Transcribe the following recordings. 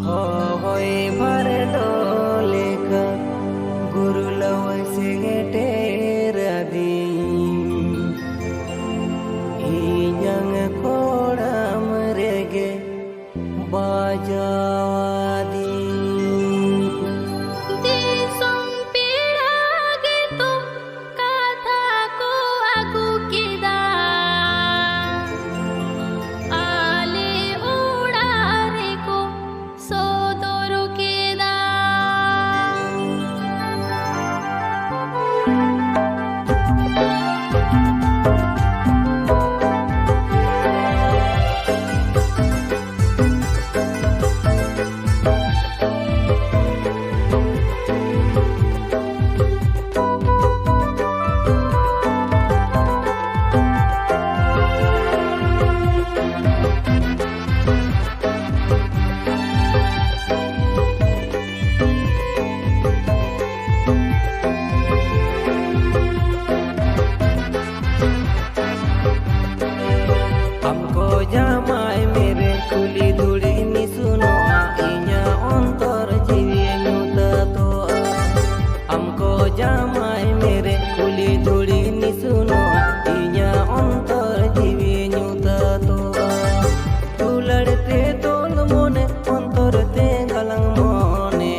hoy vardo leka guru lawase teradi inyang kodam rege bajawadi jamai mere kuli duri ni suno inya ontor jiwi nyuta to amko jamai mere kuli duri ni suno inya ontor jiwi nyuta to tuladte tol mone ontor te galang mone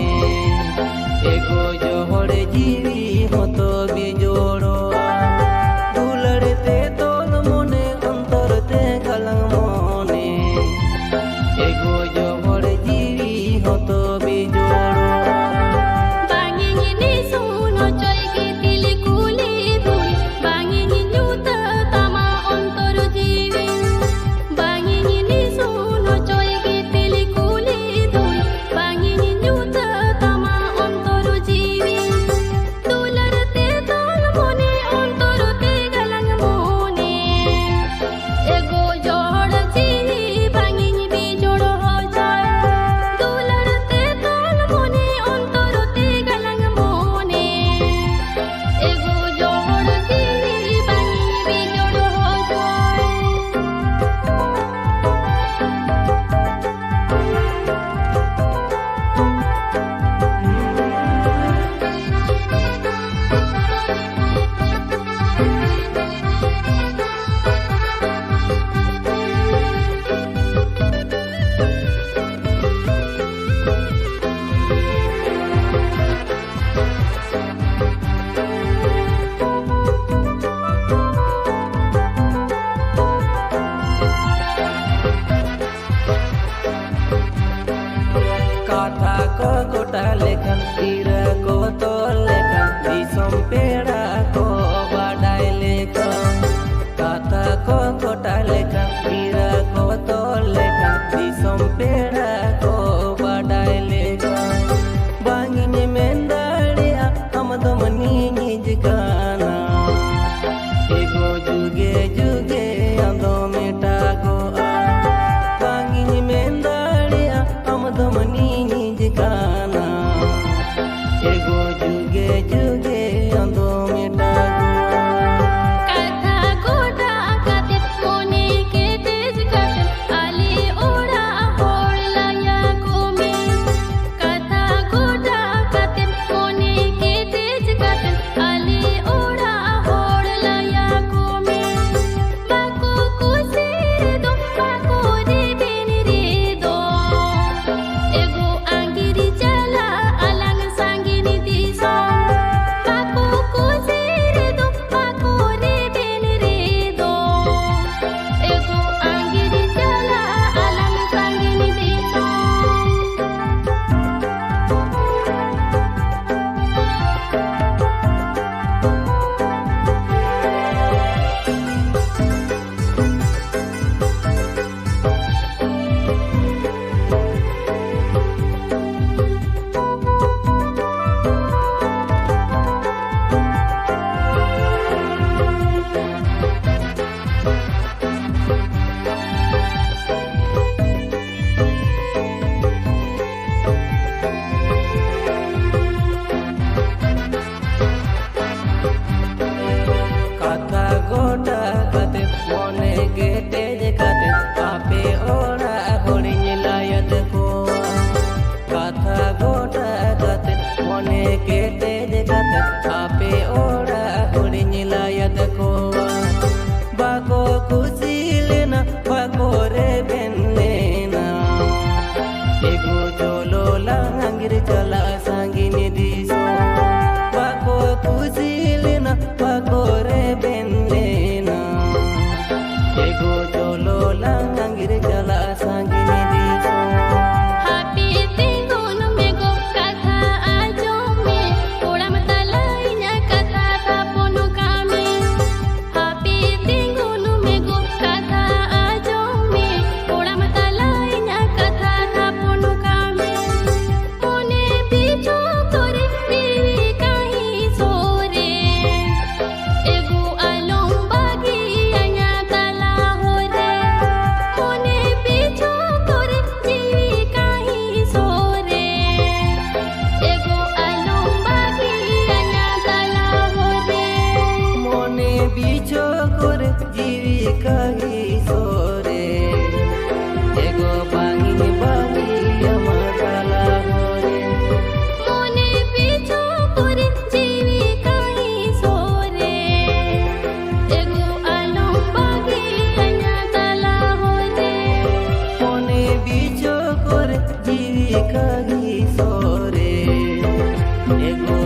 ego johor jiwi hoto bijoro tuladte tol mone ontor te galang ko kota lekan tira ko tol lekan disom peda ko badai lekan kata ko kota lekan tira ko tol lekan disom peda ko badai lekan bangine mendalia amado mani jikana ego juge juge ando meta go bangine mendalia amado mani kana ego juge juge ando meta kata goda katit mone ke tej katit ali ora hola ya kome kata goda katit mone ke tej katit ali ora hola ya kome bako kusir do bako de benire do ego angiri ego jolo langir jala sangini diso bako kusilina bako rebendena ego jolo langir jala sangini diso Happy tingun mego katha ajome uram talainya katha taponu kami Happy tingun mego katha ajome uram talainya katha taponu kami Mone bicho kore divi kahi sore ego alom bagi anya kala hore Mone bicho kore divi kahi sore ego alom bagi anya kala hore mone bicho kore jivi kahi sore ego bangini bagi amatala hore Mone bicho kore jivi kahi sore ego alom bagi anya kala hore mone bicho kore jivi kahi sore ego